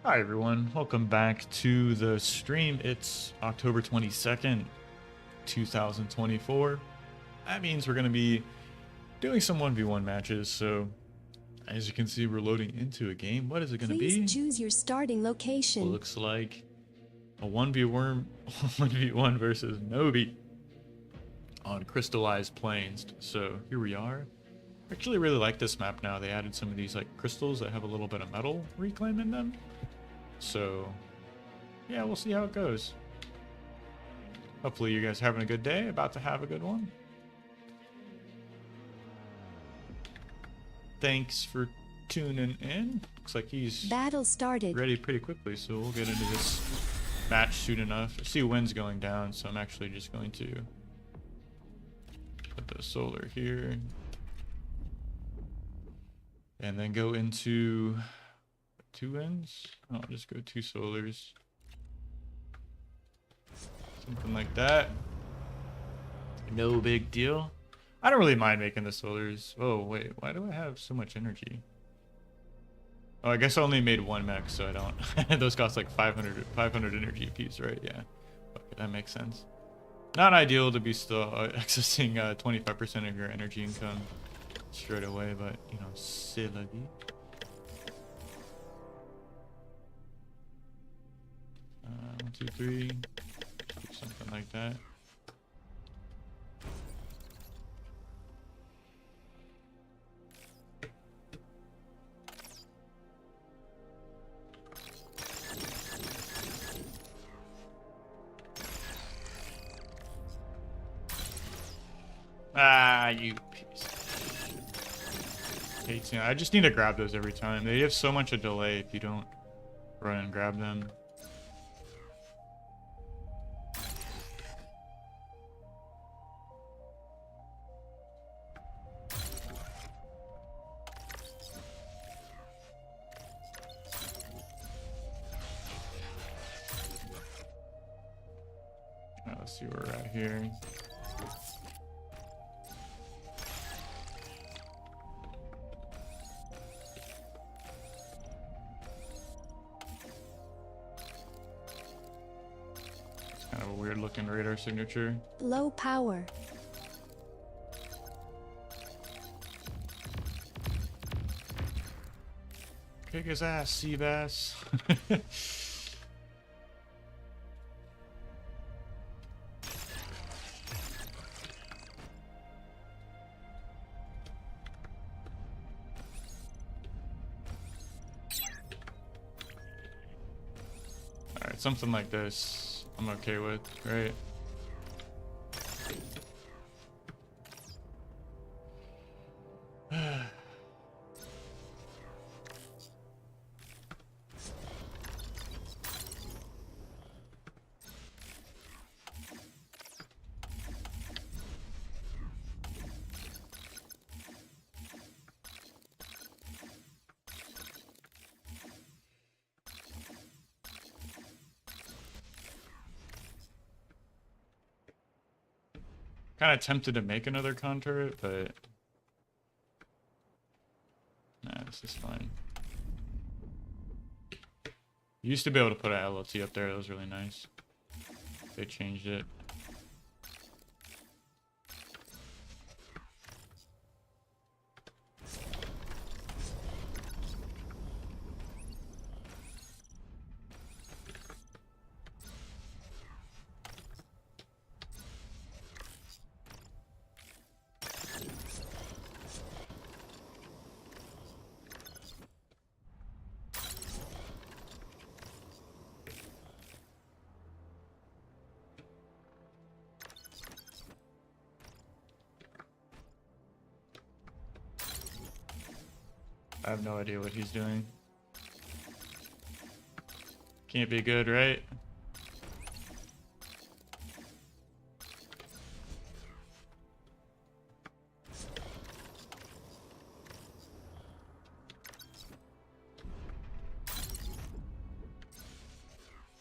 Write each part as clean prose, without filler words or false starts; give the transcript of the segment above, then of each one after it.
Hi everyone, welcome back to the stream. It's October 22nd, 2024. That means we're going to be doing some 1v1 matches, so as you can see we're loading into a game. What is it going to be? Please choose your starting location. Looks like a 1v1 1v1 versus Nobi on Crystallized Plains. So here we are. I actually really like this map now. They added some of these like crystals that have a little bit of metal reclaim in them. So, yeah, we'll see how it goes. Hopefully you guys are having a good day, about to have a good one. Thanks for tuning in. Looks like he's Battle started. ready pretty quickly, so we'll get into this match soon enough. I see wind's going down, so I'm actually just going to put the solar here. And then go into 2 ends. I'll just go 2 solars. Something like that. No big deal. I don't really mind making the solars. Oh, wait. Why do I have so much energy? Oh, I guess I only made 1 mech, so I don't... Those cost like 500 energy a piece, right? Yeah. Okay, that makes sense. Not ideal to be still accessing 25% of your energy income straight away, but, you know, c'est la vie. 1, 2, 3, something like that. Ah, you piece of shit. 18. I just need to grab those every time. They have so much a delay if you don't run and grab them. Let's see where we're at here. It's kind of a weird looking radar signature. Low power. Kick his ass, Seabass. Alright, something like this I'm okay with, right? Kind of tempted to make another con turret, but nah, this is fine. You used to be able to put an LLT up there. That was really nice. They changed it. I have no idea what he's doing. Can't be good, right?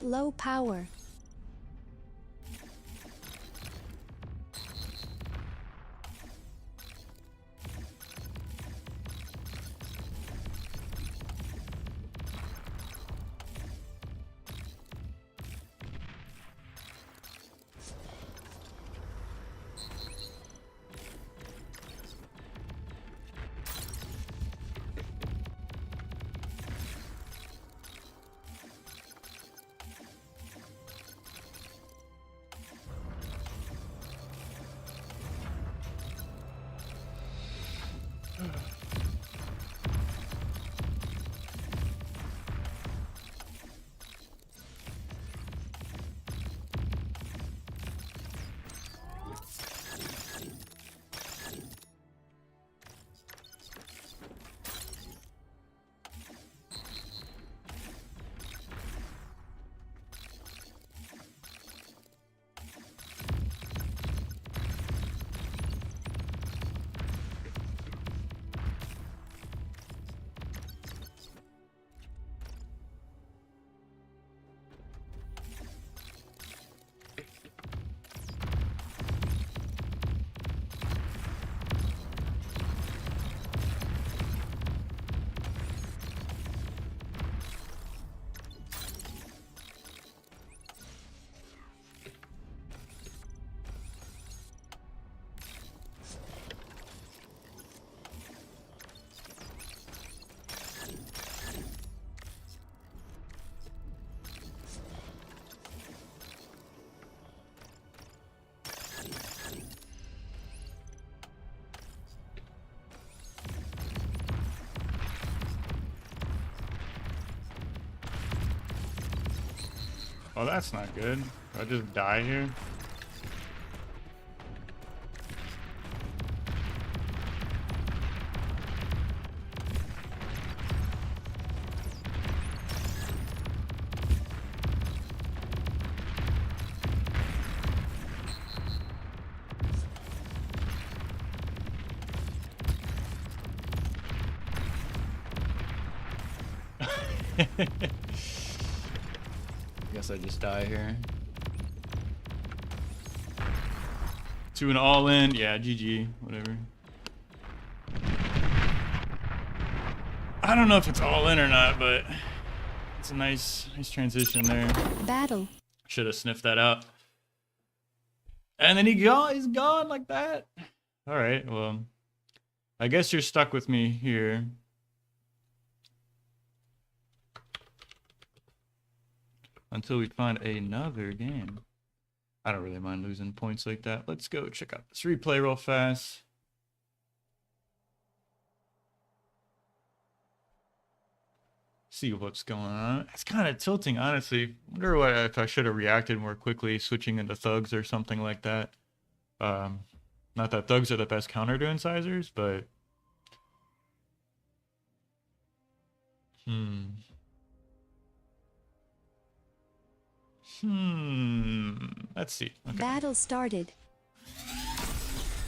Low power. Oh, that's not good. Do I just die here? Guess I just die here. To an all-in, yeah, GG, whatever. I don't know if it's all in or not, but it's a nice transition there. Battle. Should have sniffed that out. And then he's gone like that. All right, well, I guess you're stuck with me here. Until we find another game. I don't really mind losing points like that. Let's go check out this replay real fast. See what's going on. It's kind of tilting, honestly. Wonder what if I should have reacted more quickly, switching into thugs or something like that. Not that thugs are the best counter to incisors, but let's see. Okay. Battle started.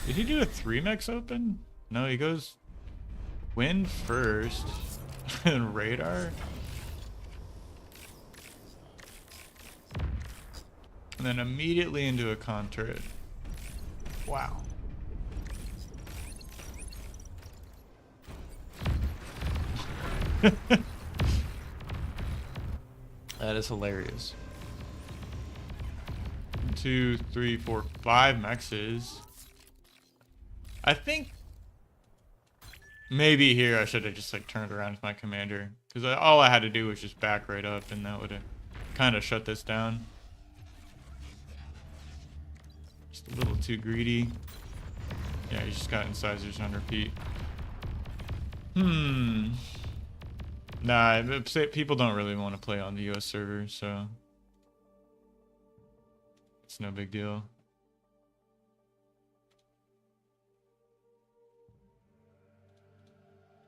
Did he do a 3-mex open? No, he goes wind first and radar. And then immediately into a con turret. Wow. That is hilarious. 1, 2, 3, 4, 5 mexes. I think maybe here I should have just like turned around with my commander, because all I had to do was just back right up, and that would have kind of shut this down. Just a little too greedy. Yeah, he just got incisors on repeat. Nah, people don't really want to play on the US server, so it's no big deal.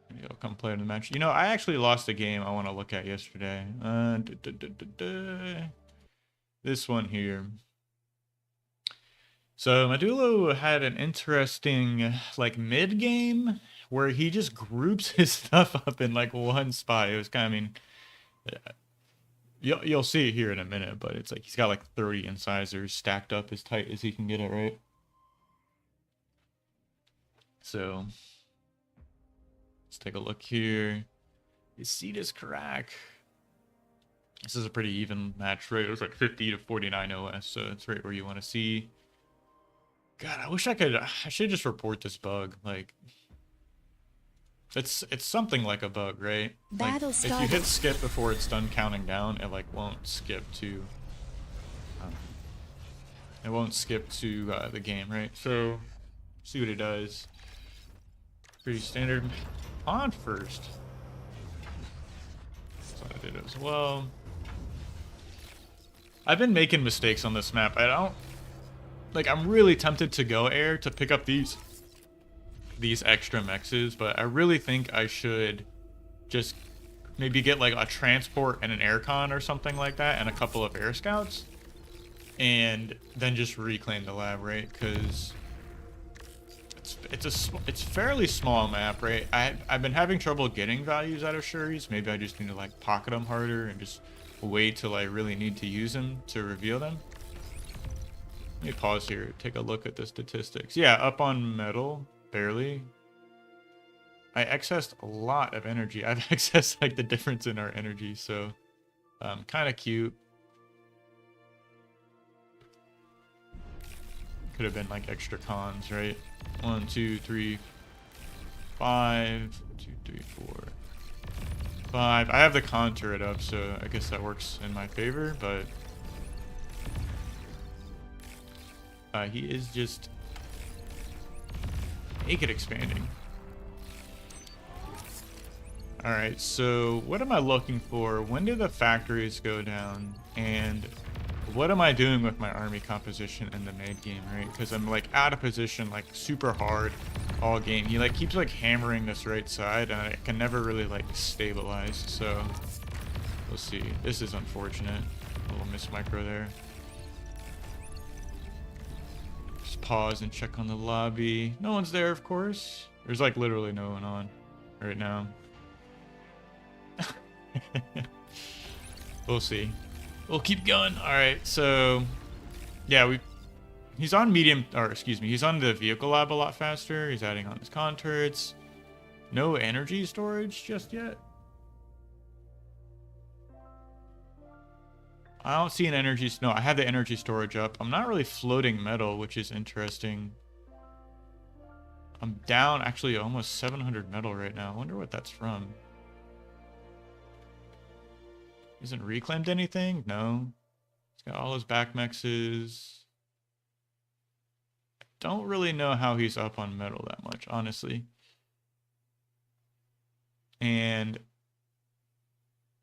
Maybe I'll come play in the match. You know, I actually lost a game I want to look at yesterday. This one here. So Medulo had an interesting like mid game where he just groups his stuff up in like one spot. It was kind of, I mean, you'll see it here in a minute, but it's like he's got like 30 incisors stacked up as tight as he can get it, right? So let's take a look here. You see this crack. This is a pretty even match, right? It was like 50 to 49 OS, so it's right where you want to see. God, I wish I could. I should just report this bug. Like, it's something like a bug, right? Battle like, started. if you hit skip before it's done counting down, it like won't skip to. It won't skip to the game, right? So, see what it does. Pretty standard. On first. So I did as well. I've been making mistakes on this map. I don't. Like, I'm really tempted to go air to pick up these extra mexes, but I really think I should just maybe get like a transport and an aircon or something like that and a couple of air scouts, and then just reclaim the lab, right? Because it's fairly small map, right? I've been having trouble getting values out of Shuri's. Maybe I just need to like pocket them harder and just wait till I really need to use them to reveal them. Let me pause here, take a look at the statistics. Yeah, up on metal, barely. I accessed a lot of energy. I've accessed like the difference in our energy, so kind of cute. Could have been like extra cons, right? 1, 2, 3, 5, 2, 3, 4, 5. I have the con turret up, so I guess that works in my favor, but he is just naked expanding. Alright, so what am I looking for? When do the factories go down? And what am I doing with my army composition in the mid game, right? Because I'm like out of position, like super hard all game. He like keeps like hammering this right side, and I can never really like stabilize. So we'll see. This is unfortunate. A little miss micro there. Just pause and check on the lobby. No one's there, of course. There's like literally no one on right now. We'll see. We'll keep going. All right, so yeah, he's on medium, or excuse me, he's on the vehicle lab a lot faster. He's adding on his con turrets. No energy storage just yet. I don't see an energy. No, I have the energy storage up. I'm not really floating metal, which is interesting. I'm down actually almost 700 metal right now. I wonder what that's from. Isn't reclaimed anything? No. He's got all his back mexes. Don't really know how he's up on metal that much, honestly. And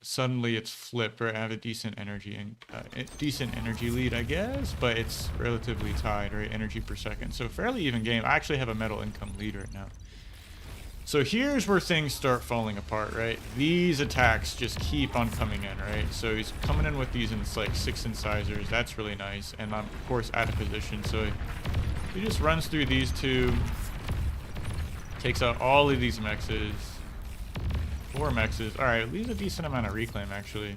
suddenly it's flipped, right? I have a decent energy and decent energy lead, I guess, but it's relatively tied, right? Energy per second. So fairly even game. I actually have a metal income lead right now. So here's where things start falling apart, right? These attacks just keep on coming in, right? So he's coming in with these, and it's like 6 incisors. That's really nice. And I'm, of course, out of position. So he just runs through these two, takes out all of these mexes. 4 mexes. All right, leaves a decent amount of reclaim, actually.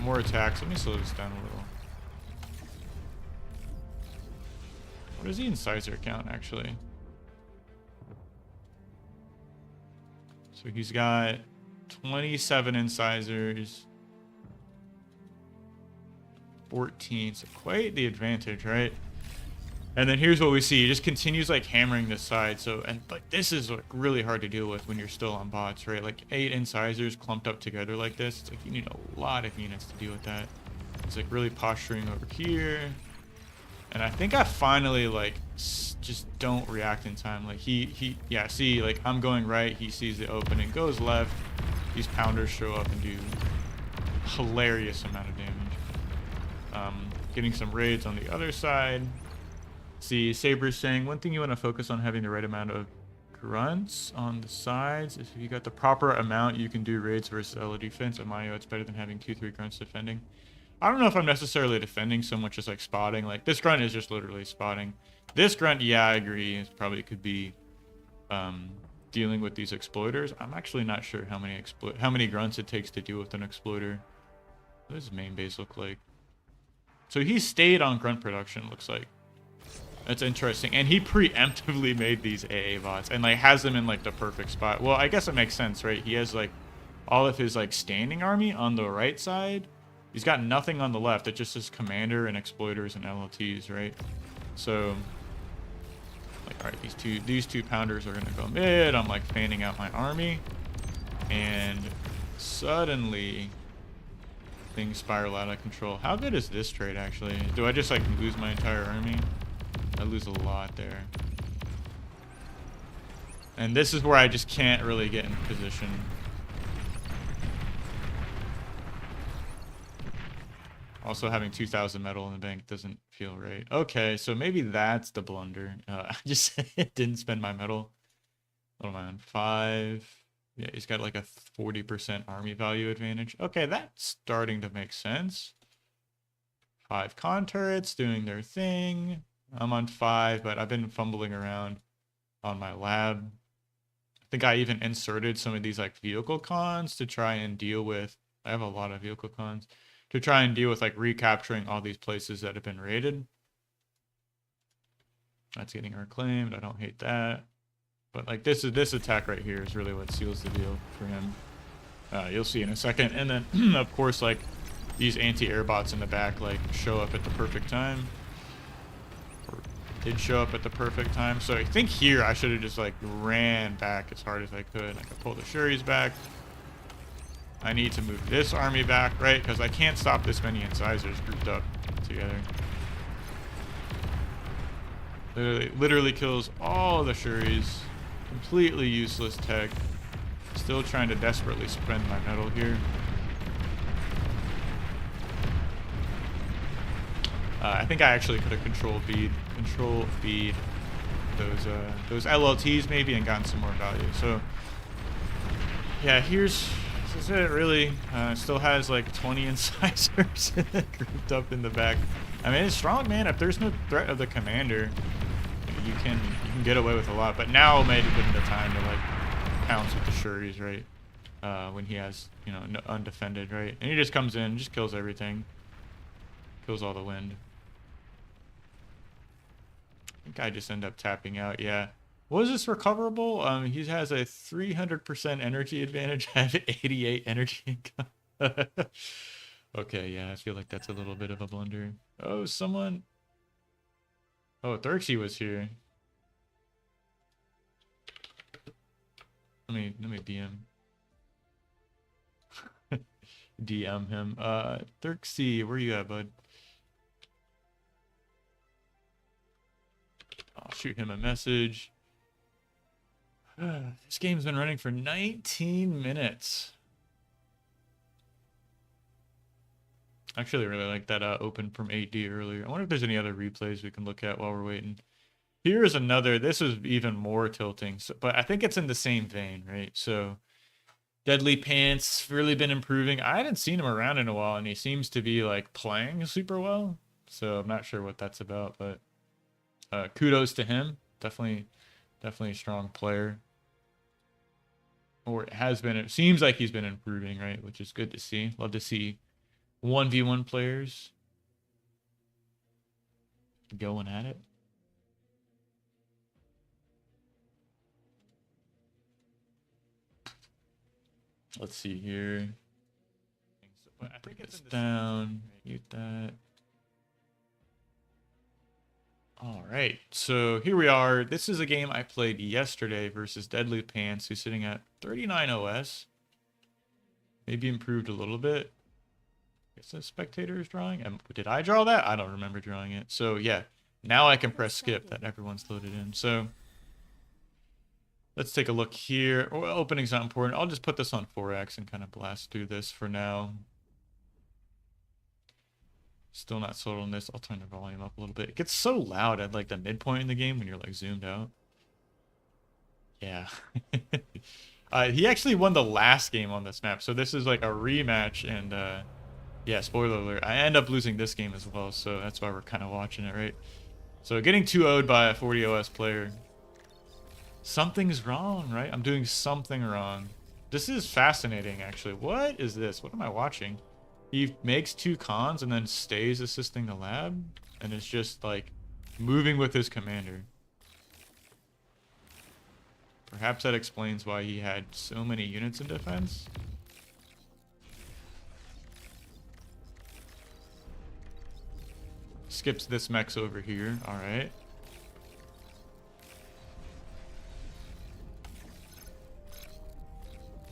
More attacks. Let me slow this down a little. What is the incisor count, actually? So he's got 27 incisors. 14. So quite the advantage, right? And then here's what we see. He just continues like hammering this side. So, and like this is like really hard to deal with when you're still on bots, right? Like 8 incisors clumped up together like this. It's like you need a lot of units to deal with that. It's like really posturing over here. And I think I finally like just don't react in time. Like yeah, see, like I'm going right. He sees the opening, goes left. These pounders show up and do hilarious amount of damage. Getting some raids on the other side. See, Saber's saying, one thing you want to focus on having the right amount of grunts on the sides. If you got the proper amount, you can do raids versus LO defense. At Mayo, it's better than having 2-3 grunts defending. I don't know if I'm necessarily defending so much as like spotting. Like this grunt is just literally spotting. This grunt, yeah, I agree. It probably could be dealing with these exploiters. I'm actually not sure how many grunts it takes to deal with an exploiter. What does main base look like? So he stayed on grunt production, looks like. That's interesting. And he preemptively made these AA bots and like has them in like the perfect spot. Well, I guess it makes sense, right? He has like all of his like standing army on the right side. He's got nothing on the left. It just says commander and exploiters and LLTs, right? So like, all right, these two pounders are gonna go mid. I'm like fanning out my army, and suddenly things spiral out of control. How good is this trade actually? Do I just like lose my entire army? I lose a lot there. And this is where I just can't really get in position. Also, having 2,000 metal in the bank doesn't feel right. Okay, so maybe that's the blunder. I just didn't spend my metal. What am I on? 5. Yeah, he's got like a 40% army value advantage. Okay, that's starting to make sense. 5 con turrets doing their thing. I'm on 5, but I've been fumbling around on my lab. I think I even inserted some of these like vehicle cons to try and deal with. I have a lot of vehicle cons to try and deal with like recapturing all these places that have been raided. That's getting reclaimed. I don't hate that. But like this attack right here is really what seals the deal for him. You'll see in a second. And then of course like these anti-air bots in the back like show up at the perfect time. Or did show up at the perfect time. So I think here I should have just like ran back as hard as I could. I could pull the Shuris back. I need to move this army back, right? Because I can't stop this many incisors grouped up together. Literally kills all the Shuris. Completely useless tech. Still trying to desperately spend my metal here. I think I actually could have control V those LLTs maybe and gotten some more value. So yeah, this is it really. Still has like 20 incisors grouped up in the back. I mean, it's strong, man. If there's no threat of the commander, you can get away with a lot. But now maybe been the time to like pounce with the sureties, right? When he has, you know, undefended, right? And he just comes in, just kills everything. Kills all the wind. I think I just end up tapping out, yeah. Was this recoverable? He has a 300% energy advantage. I have 88 energy income. Okay, yeah, I feel like that's a little bit of a blunder. Oh, someone... Oh, Thurxie was here. Let me DM. DM him. Thurxie, where you at, bud? I'll shoot him a message. This game's been running for 19 minutes. I actually really like that open from 8D earlier. I wonder if there's any other replays we can look at while we're waiting. Here is another. This is even more tilting, so, but I think it's in the same vein, right? So Deadly Pants really been improving. I haven't seen him around in a while, and he seems to be like playing super well. So I'm not sure what that's about, but kudos to him. Definitely a strong player. Or it has been. It seems like he's been improving, right? Which is good to see. Love to see 1v1 players going at it. Let's see here. I think it's down. Mute that. All right, so here we are. This is a game I played yesterday versus Deadly Pants, who's sitting at 39 OS. Maybe improved a little bit. I guess the spectator is drawing. Did I draw that? I don't remember drawing it. So yeah, now I can press skip that everyone's loaded in. So let's take a look here. Well, opening's not important. I'll just put this on 4x and kind of blast through this for now. Still not sold on this. I'll turn the volume up a little bit. It gets so loud at like the midpoint in the game when you're like zoomed out. Yeah. He actually won the last game on this map. So this is like a rematch, and yeah, spoiler alert. I end up losing this game as well, so that's why we're kind of watching it, right? So getting 2-0'd by a 40 OS player. Something's wrong, right? I'm doing something wrong. This is fascinating, actually. What is this? What am I watching? He makes 2 cons and then stays assisting the lab, and it's just like moving with his commander. Perhaps that explains why he had so many units in defense. Skips this mechs over here. All right.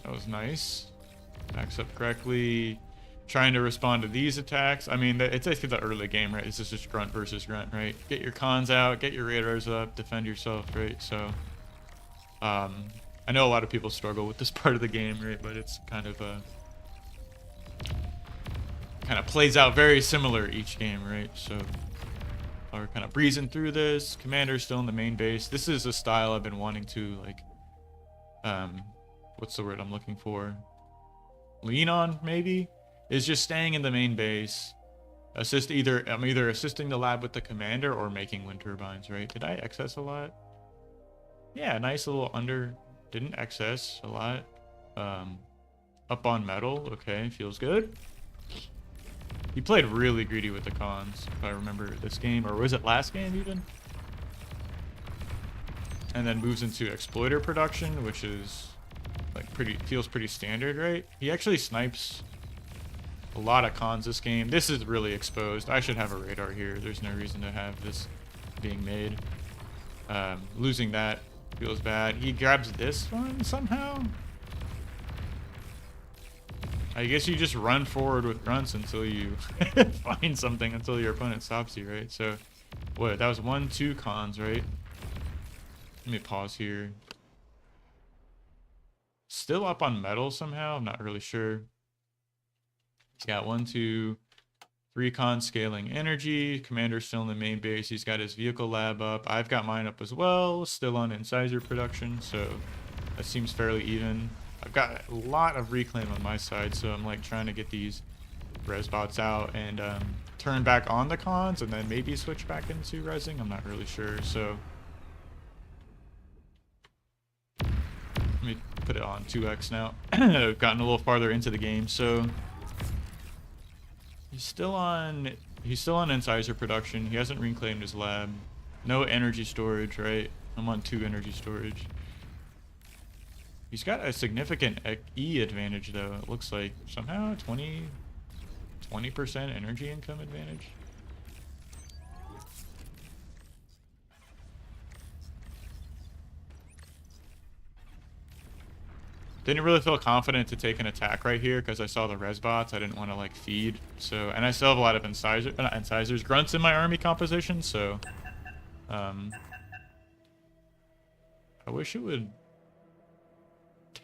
That was nice. Backs up correctly. Trying to respond to these attacks. I mean, it's basically the early game, right? This is just grunt versus grunt, right? Get your cons out, get your radars up, defend yourself, right? So, I know a lot of people struggle with this part of the game, right? But it's kind of plays out very similar each game, right? So, we're kind of breezing through this. Commander's still in the main base. This is a style I've been wanting to like, what's the word I'm looking for? Lean on, maybe? Is just staying in the main base. I'm either assisting the lab with the commander or making wind turbines, right? Did I excess a lot? Yeah, nice little under. Didn't excess a lot. Up on metal. Okay, feels good. He played really greedy with the cons, if I remember this game. Or was it last game even? And then moves into exploiter production, which is like feels pretty standard, right? He actually snipes a lot of cons this game. This is really exposed. I should have a radar here. There's no reason to have this being made. Losing that feels bad. He grabs this one somehow. I guess you just run forward with grunts until you find something, until your opponent stops you, right? So, what? That was 1-2 cons, right? Let me pause here. Still up on metal somehow. I'm not really sure. He's got 1, 2, Recon scaling energy. Commander's still in the main base. He's got his vehicle lab up. I've got mine up as well. Still on incisor production, so that seems fairly even. I've got a lot of reclaim on my side, so I'm like trying to get these res bots out and turn back on the cons and then maybe switch back into resing. I'm not really sure, so let me put it on 2x now. I've gotten a little farther into the game, so he's still on incisor production. He hasn't reclaimed his lab. No energy storage, right? I'm on 2 energy storage. He's got a significant E advantage though. It looks like somehow 20% energy income advantage. Didn't really feel confident to take an attack right here because I saw the res bots. I didn't want to like feed. So, and I still have a lot of incisors, grunts in my army composition. So, I wish it would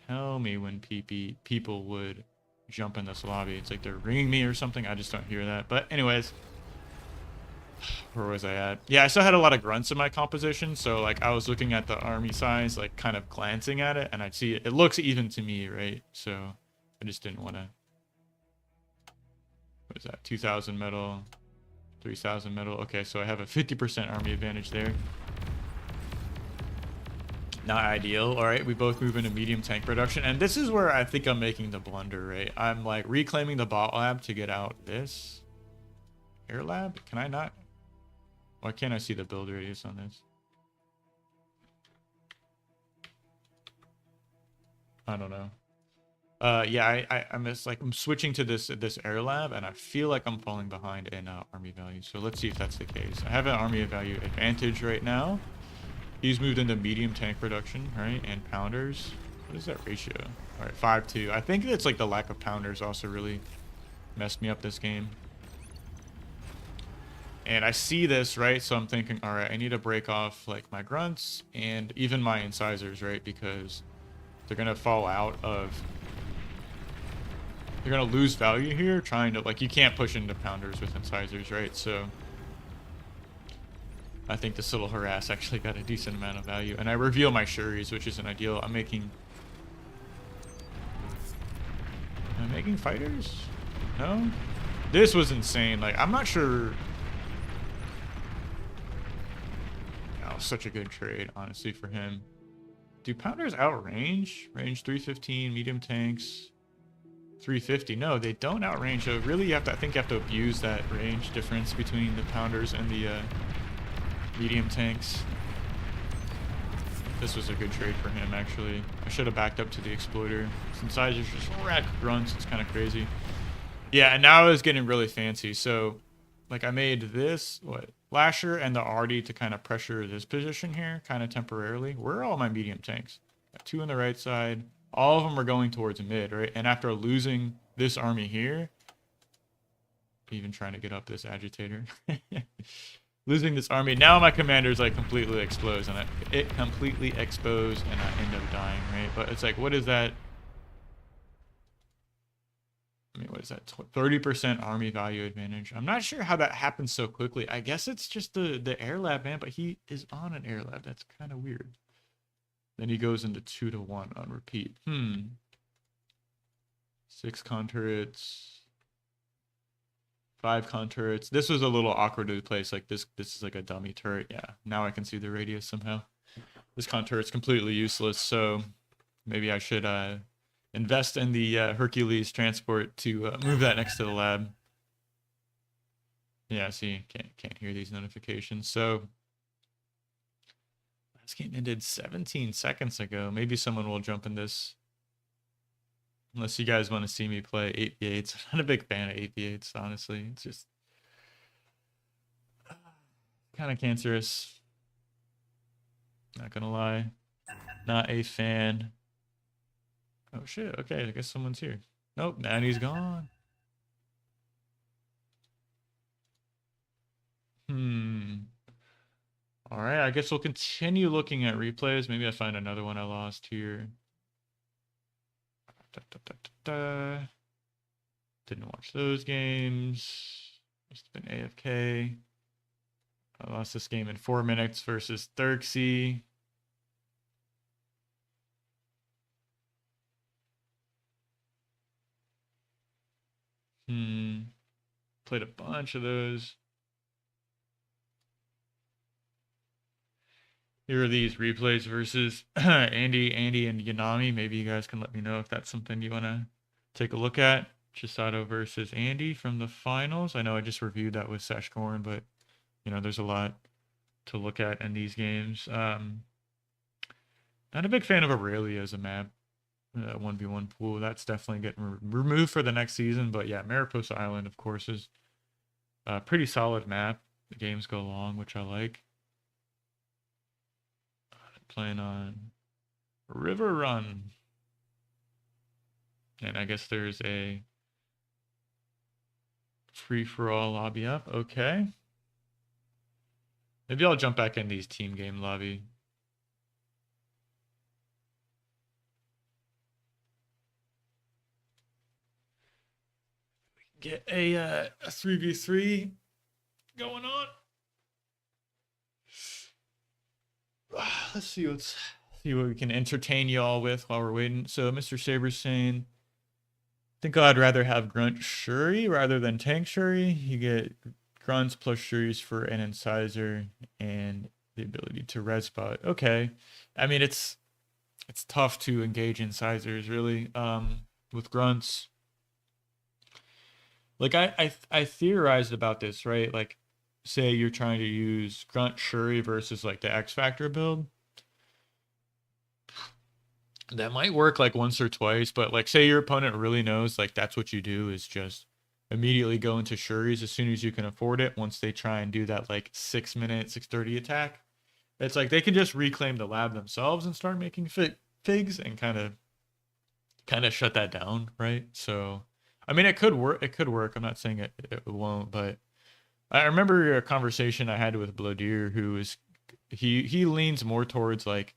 tell me when people would jump in this lobby. It's like they're ringing me or something. I just don't hear that. But anyways, where was I at? Yeah, I still had a lot of grunts in my composition. So like I was looking at the army size, like kind of glancing at it, and I'd see it looks even to me, right? So I just didn't want to. What is that? 2,000 metal, 3,000 metal. Okay, so I have a 50% army advantage there. Not ideal. All right, we both move into medium tank production, and this is where I think I'm making the blunder, right? I'm like reclaiming the bot lab to get out this air lab. Can I not? Why can't I see the build radius on this? I don't know. Yeah, I'm switching to this air lab, and I feel like I'm falling behind in army value. So let's see if that's the case. I have an army value advantage right now. He's moved into medium tank production, right? And pounders. What is that ratio? All right, 5-2. I think it's like the lack of pounders also really messed me up this game. And I see this, right? So I'm thinking, all right, I need to break off like my grunts and even my incisors, right? Because they're going to fall out of... They're going to lose value here trying to... Like, you can't push into pounders with incisors, right? So... I think this little harass actually got a decent amount of value. And I reveal my Shuris, which isn't ideal. Am I making fighters? No? This was insane. Like, I'm not sure... Oh, such a good trade, honestly, for him. Do pounders outrange? Range 315, medium tanks... 350. No, they don't outrange. So really, I think you have to abuse that range difference between the pounders and the... medium tanks. This was a good trade for him, actually. I should have backed up to the exploiter. Since I just rack grunts, it's kind of crazy. Yeah, and now it's getting really fancy. So, like, I made this, Lasher and the Artie to kind of pressure this position here, kind of temporarily. Where are all my medium tanks? Got 2 on the right side. All of them are going towards mid, right? And after losing this army here, even trying to get up this agitator. Losing this army. Now my commander's like completely exposed, and it completely exposed, and I end up dying, right? But it's like, what is that? I mean, what is that? 30% army value advantage. I'm not sure how that happens so quickly. I guess it's just the air lab, man, but he is on an air lab. That's kind of weird. Then he goes into 2-1 on repeat. 6 con turrets. 5 con turrets. This was a little awkward to place. Like this is like a dummy turret. Yeah, now I can see the radius somehow. This con turret's completely useless, so maybe I should invest in the Hercules transport to move that next to the lab. Yeah, see, can't hear these notifications. So this game ended 17 seconds ago. Maybe someone will jump in this. Unless you guys want to see me play 8v8s. I'm not a big fan of 8v8s, honestly. It's just kind of cancerous. Not gonna lie. Not a fan. Oh shit, okay, I guess someone's here. Nope, Nanny's gone. Alright, I guess we'll continue looking at replays. Maybe I find another one I lost here. Didn't watch those games. It's been AFK. I lost this game in 4 minutes versus Thurxie. Played a bunch of those. Here are these replays versus Andy, and Yanami. Maybe you guys can let me know if that's something you want to take a look at. Chisato versus Andy from the finals. I know I just reviewed that with Seshkorn, but you know, there's a lot to look at in these games. Not a big fan of Aurelia as a map. 1v1 pool. That's definitely getting removed for the next season. But yeah, Mariposa Island, of course, is a pretty solid map. The games go long, which I like. Playing on River Run. And I guess there's a free-for-all lobby up. Okay. Maybe I'll jump back in these team game lobby. Get a 3v3 going on. Let's see what we can entertain y'all with while we're waiting. So Mr. Saber's saying, I think I'd rather have Grunt Shuri rather than Tank Shuri. You get Grunts plus Shuris for an Incisor and the ability to res bot. Okay. I mean, it's tough to engage Incisors, really, with Grunts. Like, I theorized about this, right? Like, say you're trying to use Grunt Shuri versus, like, the X Factor build. That might work, like, once or twice, but, like, say your opponent really knows, like, that's what you do is just immediately go into Shuri's as soon as you can afford it once they try and do that, like, 6-minute, 6:30 attack. It's like they can just reclaim the lab themselves and start making figs and kind of shut that down, right? So, I mean, it could work. It could work. I'm not saying it won't, but I remember a conversation I had with Blodier, who is he leans more towards like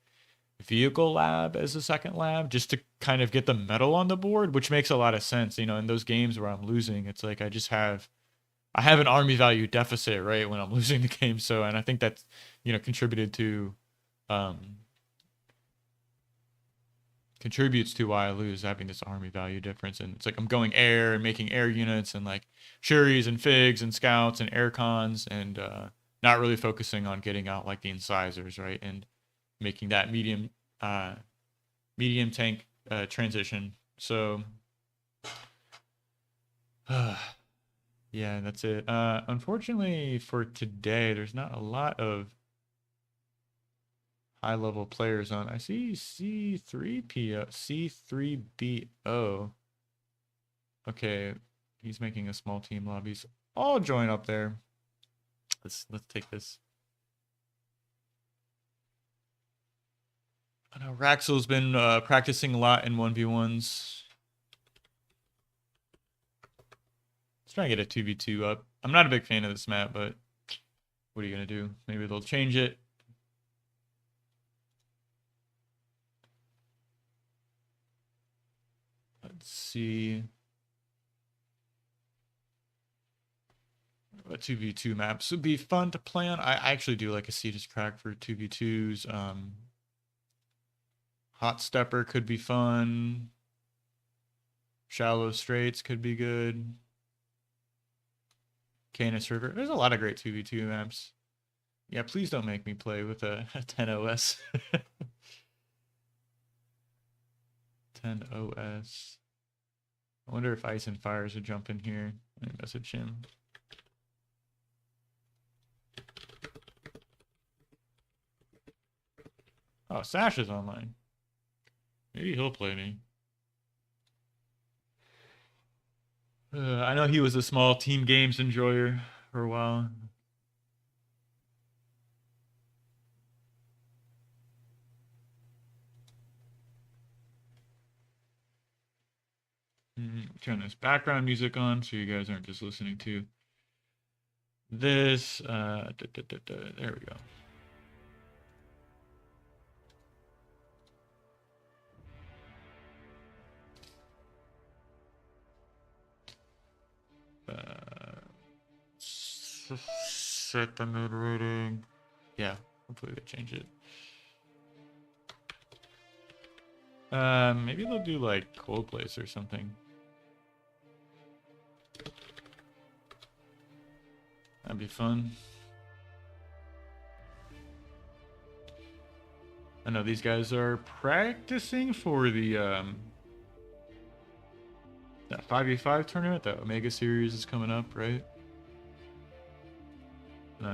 vehicle lab as a second lab just to kind of get the metal on the board, which makes a lot of sense. You know, in those games where I'm losing, it's like I have an army value deficit, right, when I'm losing the game. So, and I think that's, you know, contributes to why I lose, having this army value difference. And it's like I'm going air and making air units and like Shuris and Figs and Scouts and air cons and not really focusing on getting out like the incisors, right, and making that medium tank transition. So yeah, that's it. Unfortunately for today, there's not a lot of high-level players on. I see C3BO. Okay, he's making a small team lobbies. I'll join up there. Let's take this. I know Raxel's been practicing a lot in 1v1s. Let's try and get a 2v2 up. I'm not a big fan of this map, but what are you gonna do? Maybe they'll change it. Let's see. A 2v2 maps would be fun to play on. I actually do like a Cetus Crack for 2v2s. Hot Stepper could be fun. Shallow Straits could be good. Canis River. There's a lot of great 2v2 maps. Yeah, please don't make me play with a 10 OS. 10 OS. I wonder if Ice and Fires would jump in here. Let me message him. Oh, Sash is online. Maybe he'll play me. I know he was a small team games enjoyer for a while. Turn this background music on so you guys aren't just listening to this. There we go. set the mid rating. Yeah, hopefully they change it. Maybe they'll do like Cold Place or something. That'd be fun. I know these guys are practicing for the that 5v5 tournament. That Omega series is coming up, right?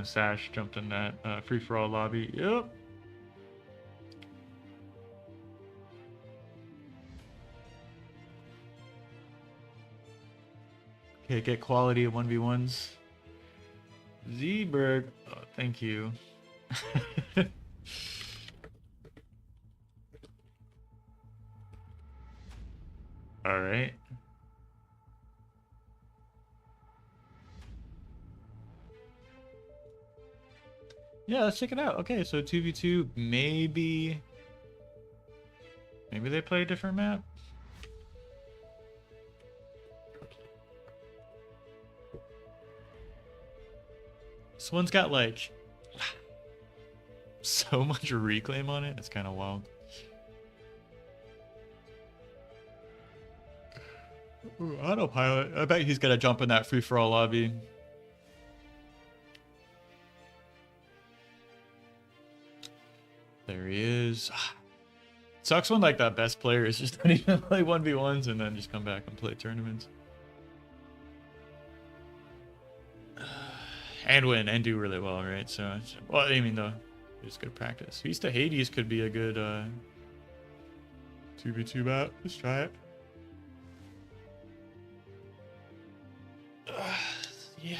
Sash jumped in that free-for-all lobby. Yep. Okay, get quality of 1v1s. Z-Bird. Oh, thank you. All right. Yeah, let's check it out. Okay, so 2v2, maybe they play a different map. This one's got like so much reclaim on it. It's kind of wild. Ooh, autopilot. I bet he's gonna jump in that free-for-all lobby. There he is. Sucks when like that best player is just not even play 1v1s and then just come back and play tournaments. And win and do really well, right? So, well, I mean, though, it's good practice. Feast of Hades could be a good 2v2 map. Let's try it. Yeah.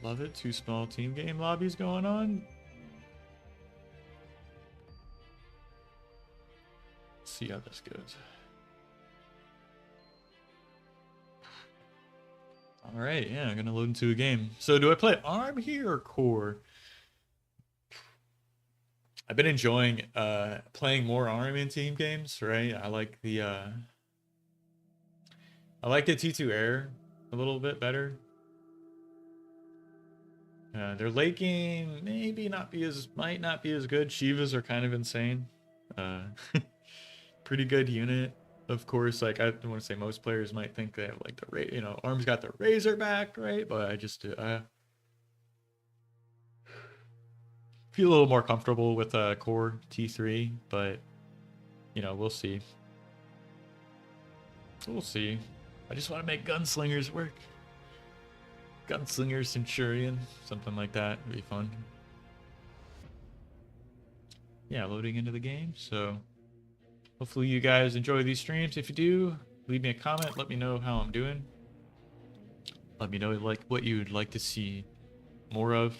Love it. 2 small team game lobbies going on. Let's see how this goes. All right, yeah, I'm gonna load into a game. So do I play ARM here or Core? I've been enjoying playing more ARM in team games, right? I like the T2 Air a little bit better. Their late game might not be as good. Shivas are kind of insane. Pretty good unit. Of course, like I don't want to say most players might think they have like the ARM's got the Razorback, right? But I just feel a little more comfortable with Core T3, but we'll see. We'll see. I just want to make Gunslingers work. Gunslinger Centurion, something like that would be fun. Yeah, loading into the game, so hopefully you guys enjoy these streams. If you do, leave me a comment. Let me know how I'm doing. Let me know like what you'd like to see more of.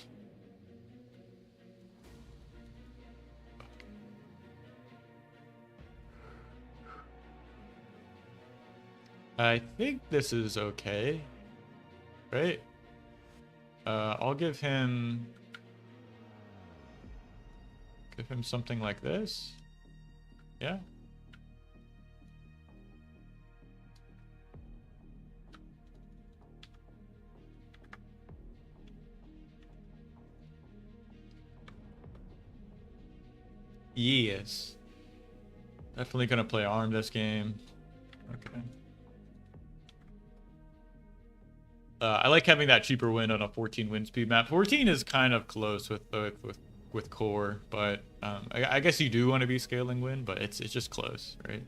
I think this is okay, right? I'll give him something like this. Yeah. Yes. Definitely gonna play ARM this game. Okay. I like having that cheaper win on a 14 win speed map. 14 is kind of close with Core, but I guess you do want to be scaling win, but it's just close, right?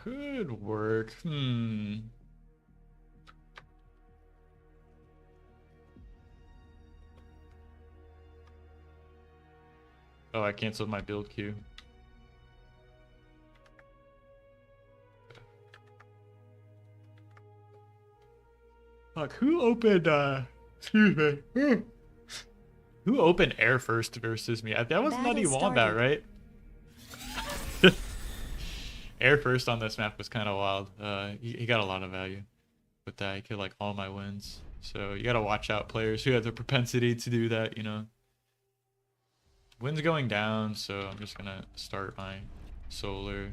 Could work. Oh, I canceled my build queue. Fuck, who opened, excuse me. Who opened Air First versus me? That was Nutty Wombat, right? Air First on this map was kind of wild. He got a lot of value with that. He killed like all my wins. So you gotta watch out players who have the propensity to do that, you know. Wind's going down, so I'm just gonna start my solar.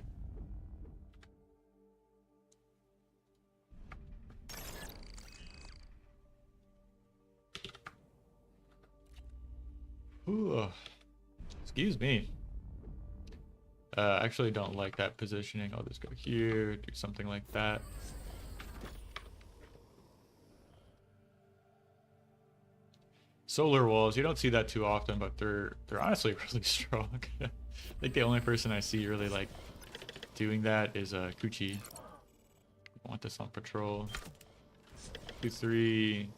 Ooh, excuse me. Actually don't like that positioning. I'll just go here, do something like that. Solar walls, you don't see that too often, but they're honestly really strong. I think the only person I see really like doing that is Kuchi. I want this on patrol. 2, 3.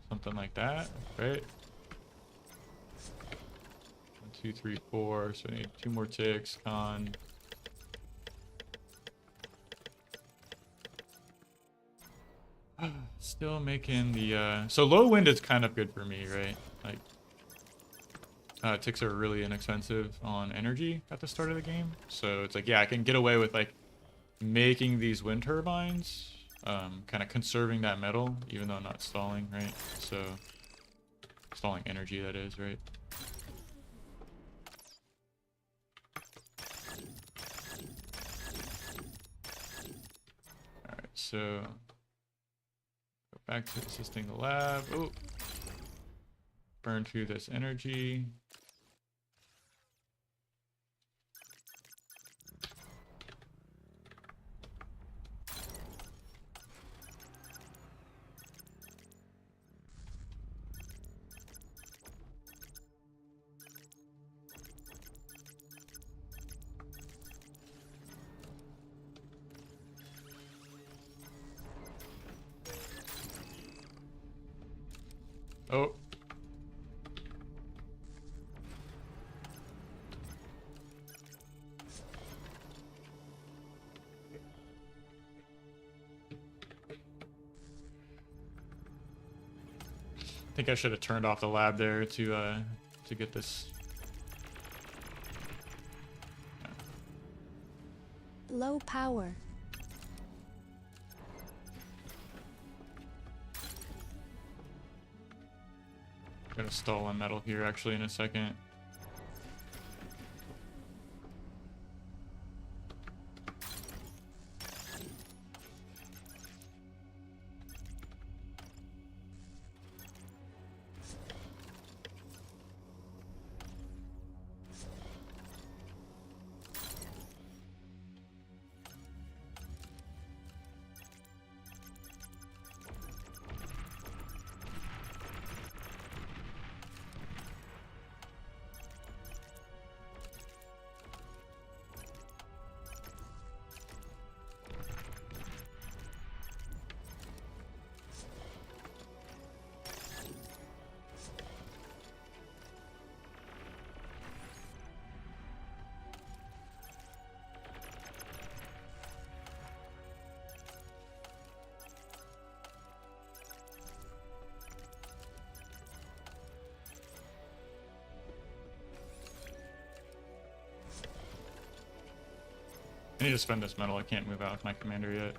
Something like that, right? 1, 2, 3, 4. So I need 2 more ticks. Con. Still making the so low wind is kind of good for me, right? Like ticks are really inexpensive on energy at the start of the game, so it's like, yeah, I can get away with like making these wind turbines, kind of conserving that metal even though I'm not stalling, right? So stalling energy, that is, right? All right, so back to assisting the lab. Oh, burn through this energy. Oh. I think I should have turned off the lab there to get this. Low power. I'm gonna stall on metal here actually in a second. I need to spend this metal. I can't move out with my commander yet.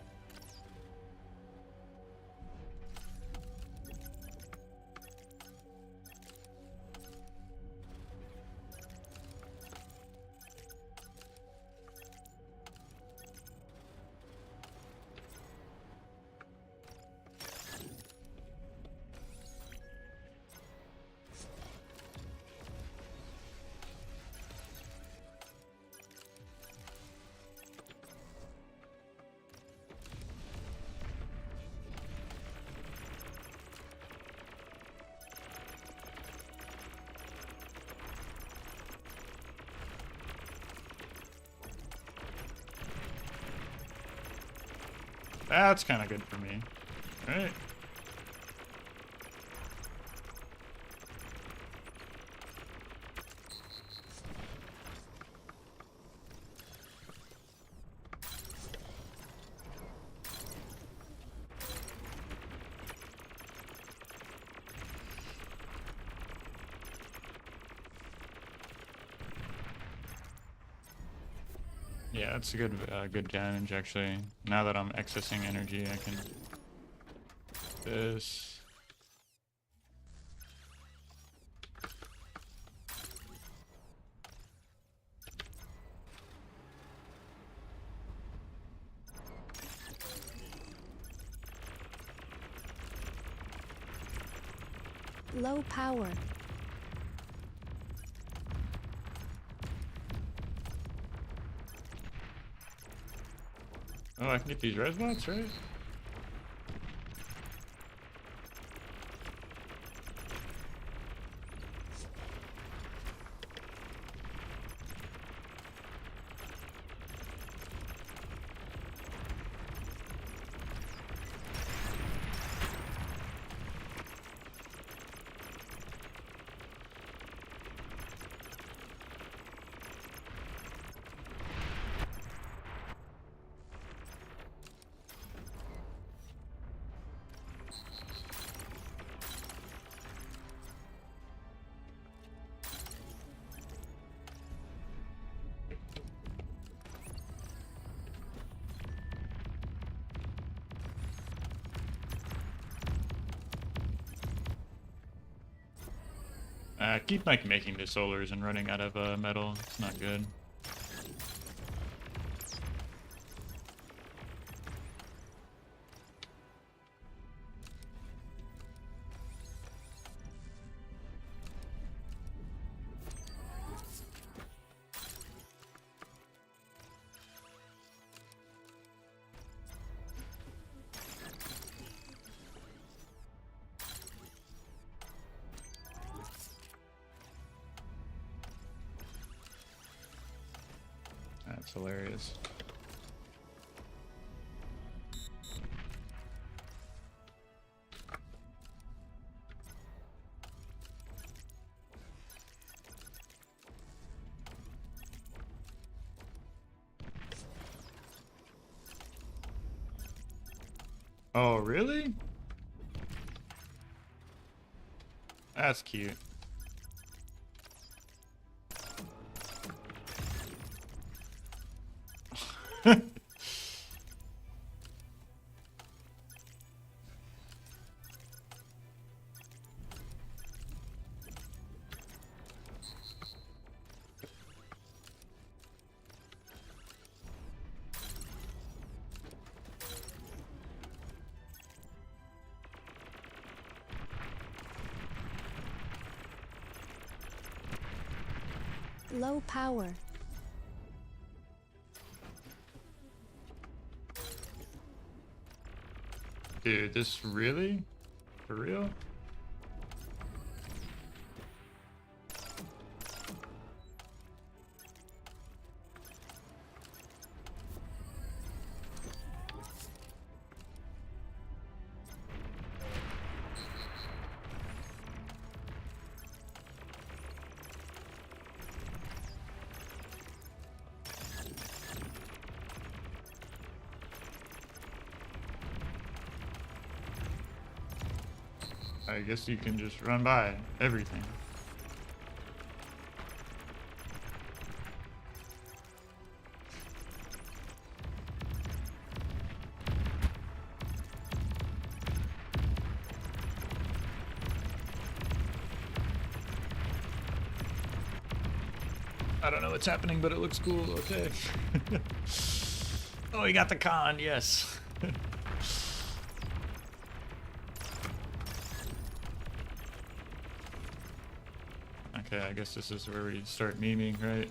That's kind of good for me, right? Yeah, that's a good damage actually. Now that I'm accessing energy, I can this. Low power. Oh, I can get these res bots, right? Keep like making the solars and running out of metal. It's not good. That's hilarious. Oh, really? That's cute. Low power. Dude, this really? For real? I guess you can just run by everything. I don't know what's happening, but it looks cool. Okay. Oh, he got the con. Yes. Okay, I guess this is where we start memeing, right?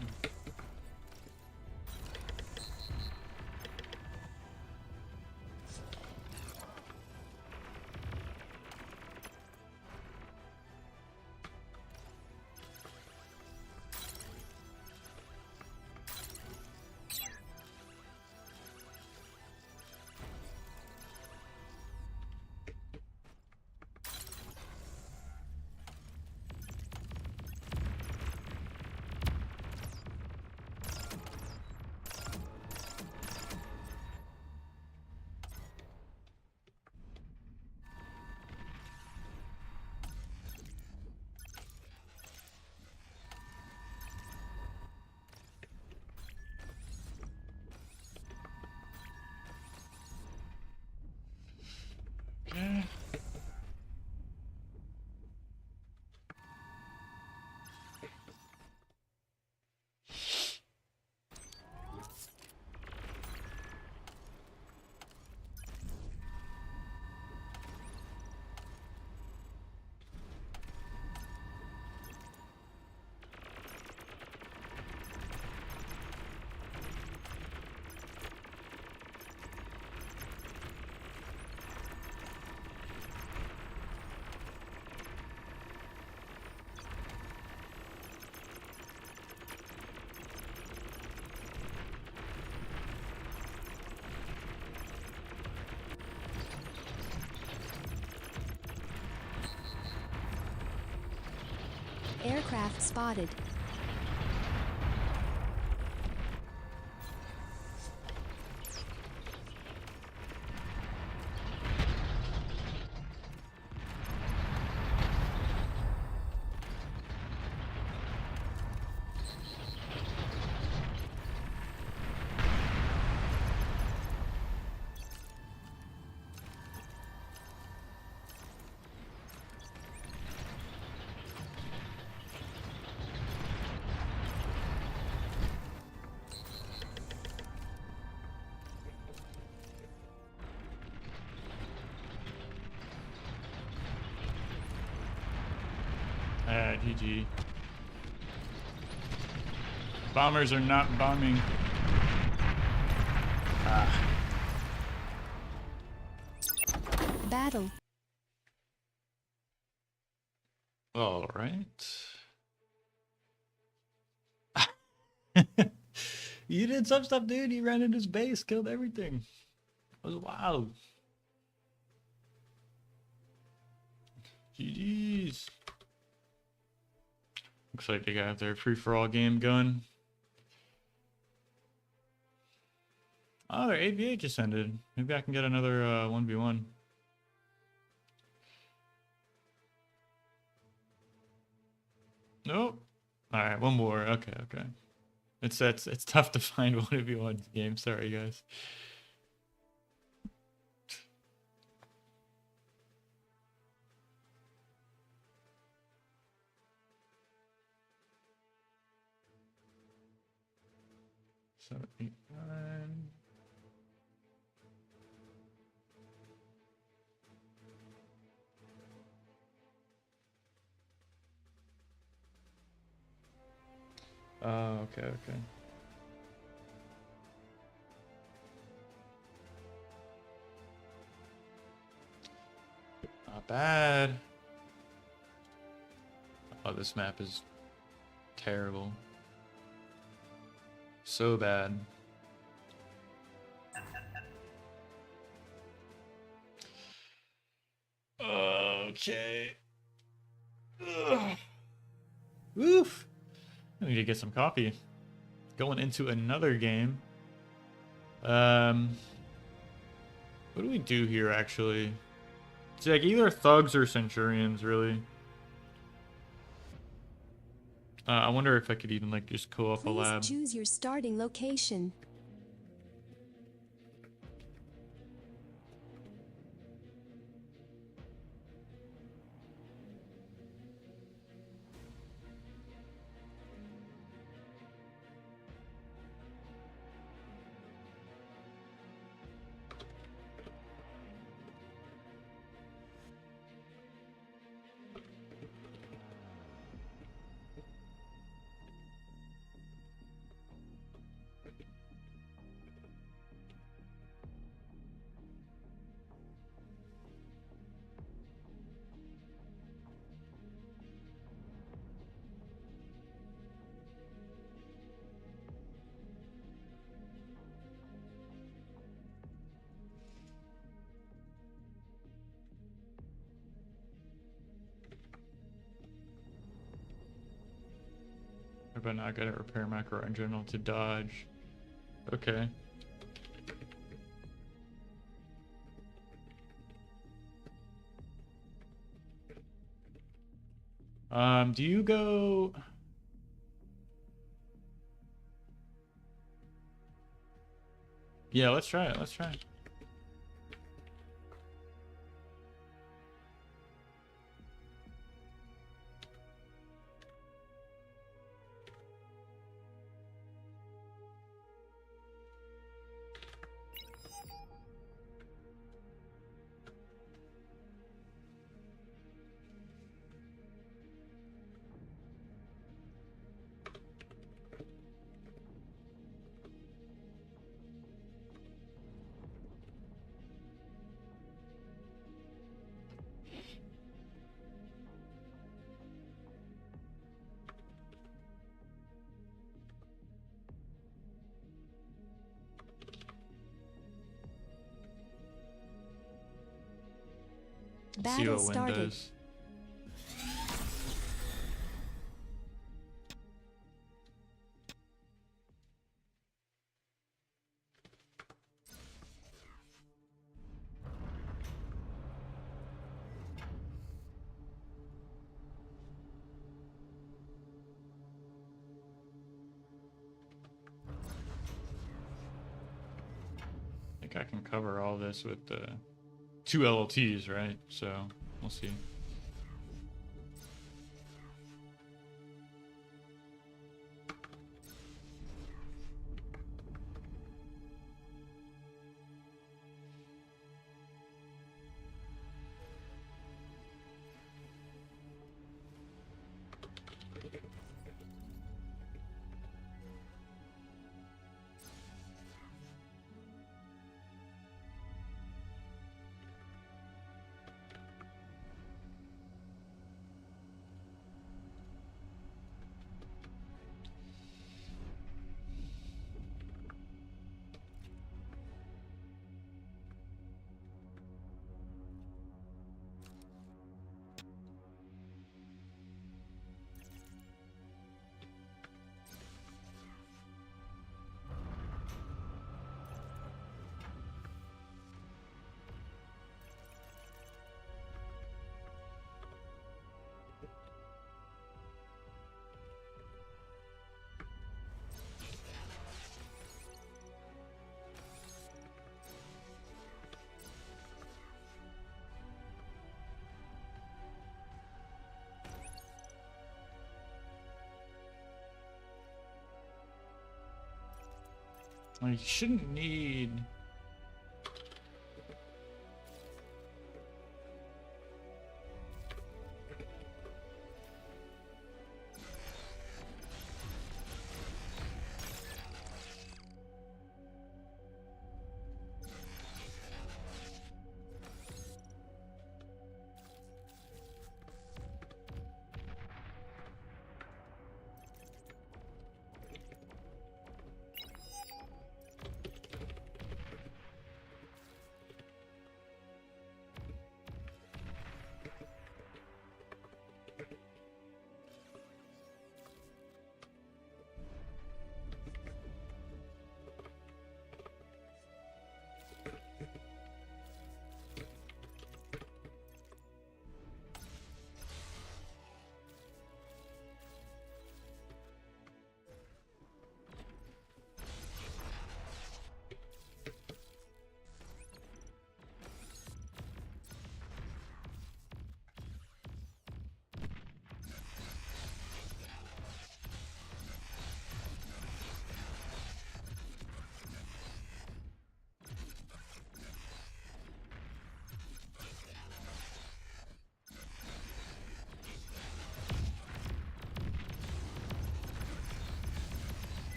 aircraft spotted. GG. Bombers are not bombing. Battle. All right. You did some stuff, dude. He ran into his base, killed everything. It was wild. GG's. Looks like they got their free-for-all game going. Oh, their AVA just ended. Maybe I can get another 1v1. Nope. Alright, one more. Okay, okay. It's tough to find 1v1 games. Sorry, guys. So 8, 9. Oh, okay, okay. Not bad. Oh, this map is terrible. So bad. Okay. Ugh. Oof. I need to get some coffee. Going into another game. What do we do here, actually? It's like either thugs or centurions, really. I wonder if I could even like just co-op a lab. Please choose your starting location. But not good at repair macro in general to dodge. Okay. Do you go? Yeah, let's try it. Let's try it. See Battle what Win started. does. think I can cover all this with the 2 LLTs, right? So we'll see. I shouldn't need...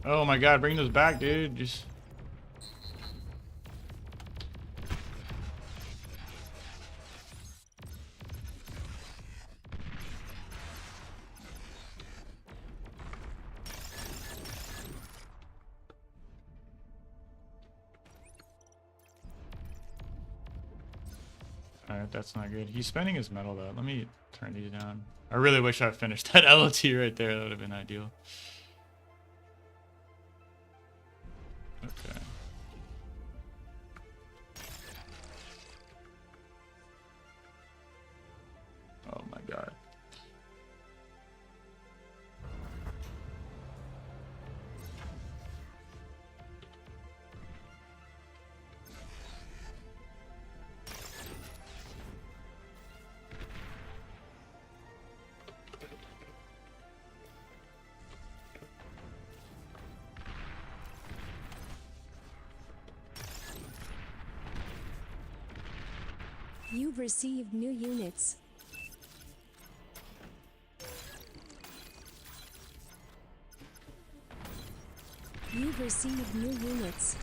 Oh my god, bring those back, dude. Just... Alright, that's not good. He's spending his metal though. Let me turn these down. I really wish I finished that LLT right there. That would have been ideal. Okay. Oh my god. You've received new units. You've received new units.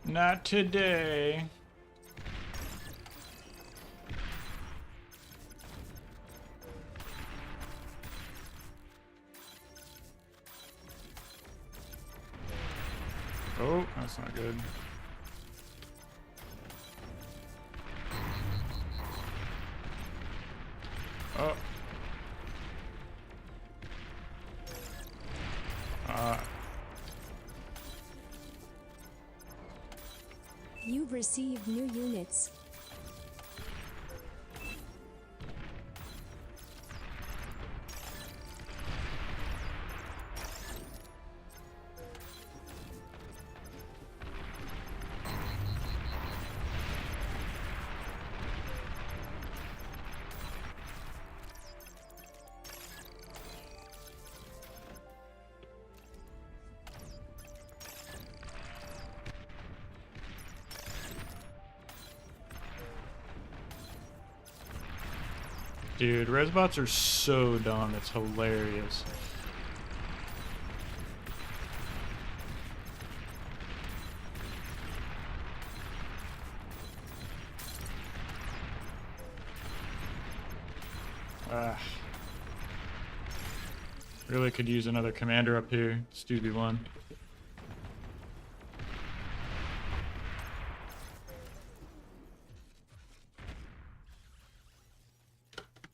Not today. Oh, that's not good. Oh. You've received new units. Dude, resbots are so dumb, it's hilarious. Really could use another commander up here. Stupid one.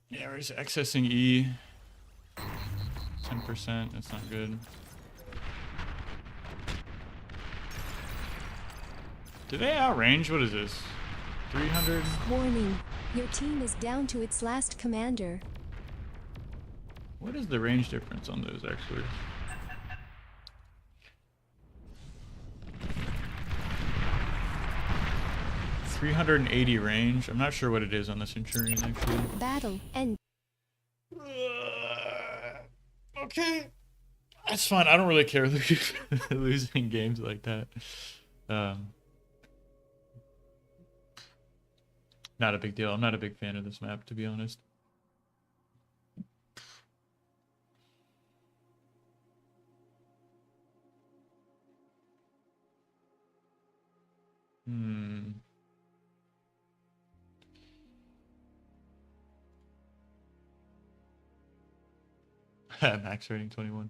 Yeah, we're just accessing E. 10%, that's not good. Do they outrange? What is this? 300? Warning. Your team is down to its last commander. What is the range difference on those, actually? .380 range. I'm not sure what it is on the Centurion, actually. Battle end. Okay. That's fine. I don't really care losing games like that. Not a big deal. I'm not a big fan of this map, to be honest. Max rating 21.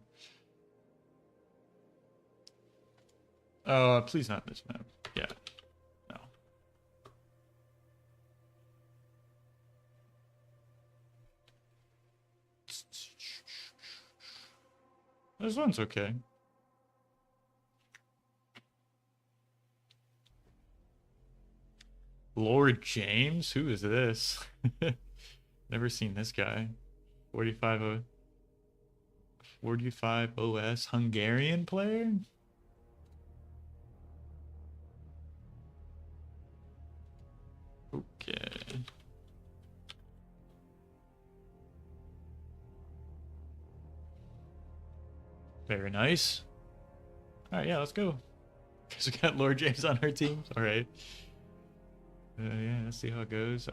Oh, please not this map. Yeah. No. This one's okay. Lord James? Who is this? Never seen this guy. 45 OS Hungarian player? Okay. Very nice. Alright, yeah, let's go. Because we got Lord James on our teams. Alright. Yeah, let's see how it goes.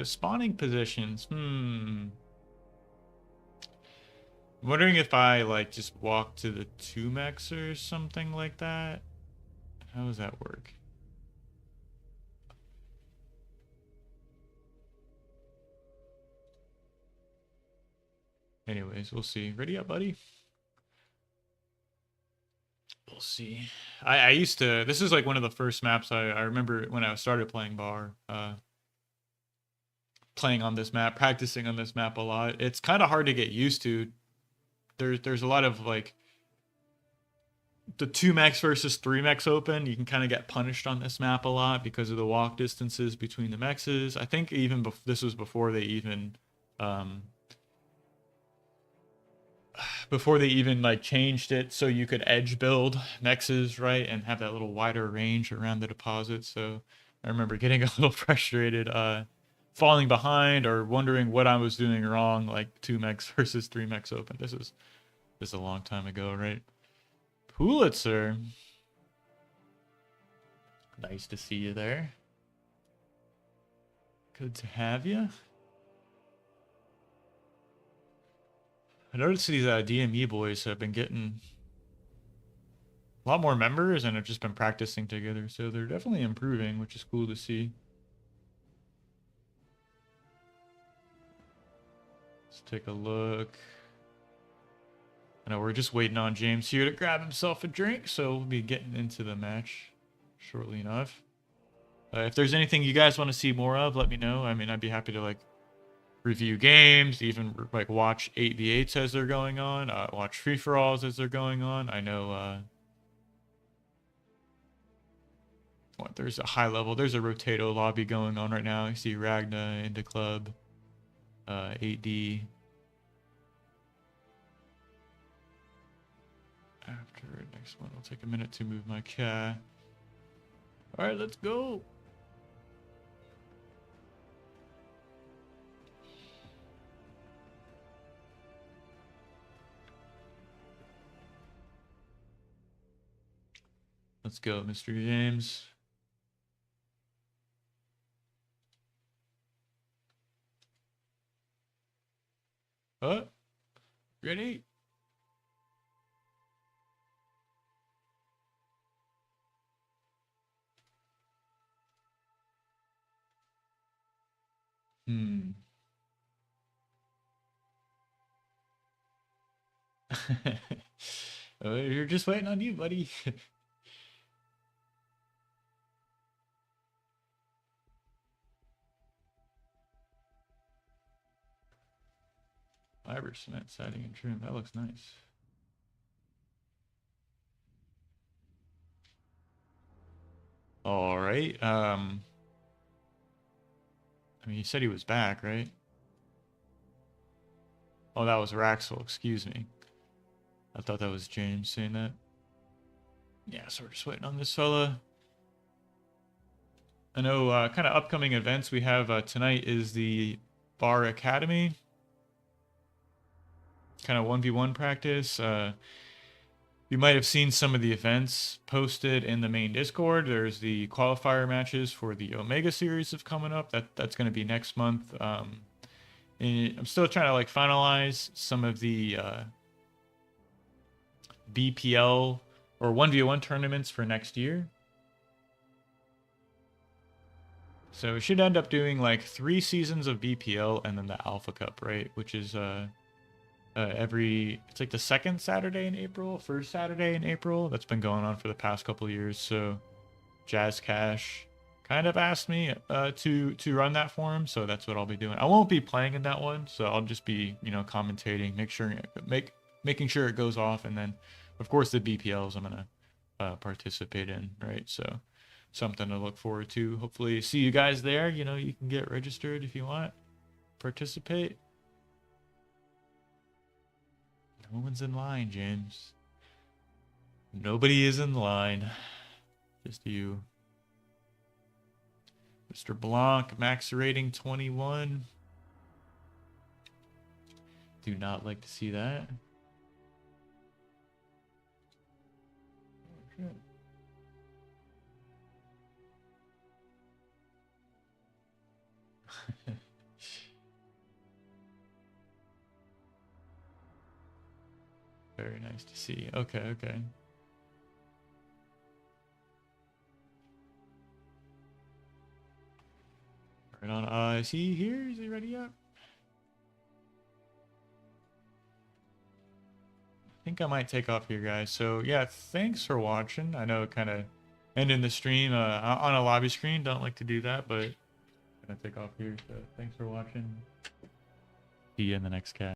Spawning positions. I'm wondering if I, like, just walk to the 2-max or something like that. How does that work? Anyways, we'll see. Ready up, buddy? We'll see. I used to... This is, like, one of the first maps I remember when I started playing Bar. Playing on this map, practicing on this map a lot. It's kind of hard to get used to. There's a lot of, like... The 2-max versus 3-max open, you can kind of get punished on this map a lot because of the walk distances between the mexes. I think even this was before they even... before they even like changed it so you could edge build mexes, right, and have that little wider range around the deposit. So I remember getting a little frustrated, falling behind or wondering what I was doing wrong, like 2-max versus 3-max open. This is a long time ago, right? Pulitzer, nice to see you there. Good to have you. I noticed these DME boys have been getting a lot more members and have just been practicing together. So they're definitely improving, which is cool to see. Let's take a look. I know we're just waiting on James here to grab himself a drink, so we'll be getting into the match shortly enough. If there's anything you guys want to see more of, let me know. I mean, I'd be happy to like review games, even like watch 8v8s as they're going on, watch free-for-alls as they're going on. I know there's a high level, there's a Rotato lobby going on right now. I see Ragna into club, 8D. After next one, I'll take a minute to move my cat. All right, let's go. Let's go, Mr. James. Ready? You're just waiting on you, buddy. Fiber cement siding and trim. That looks nice. All right. I mean, he said he was back, right? Oh, that was Raxel. Excuse me. I thought that was James saying that. Yeah, so we're just waiting on this fella. I know kind of upcoming events we have tonight is the Bar Academy. Kind of 1v1 practice. You might have seen some of the events posted in the main Discord. There's the qualifier matches for the Omega series of coming up. That's going to be next month. And I'm still trying to like finalize some of the BPL or 1v1 tournaments for next year. So we should end up doing like 3 seasons of BPL and then the Alpha Cup, right? Which is it's like the second Saturday in April, first Saturday in April. That's been going on for the past couple of years. So Jazz Cash kind of asked me to run that for him, so that's what I'll be doing. I won't be playing in that one, so I'll just be, you know, commentating, making sure it goes off, and then of course the BPLs I'm gonna participate in, right? So something to look forward to. Hopefully see you guys there. You know, you can get registered if you want, participate. No one's in line, James. Nobody is in line. Just you. Mr. Blanc, max rating 21. Do not like to see that. Oh, shit. Very nice to see. Okay, okay. Right on. Is he here? Is he ready yet? I think I might take off here, guys. So yeah, thanks for watching. I know it kind of ending the stream on a lobby screen. Don't like to do that, but I'm gonna take off here. So thanks for watching. See you in the next cast.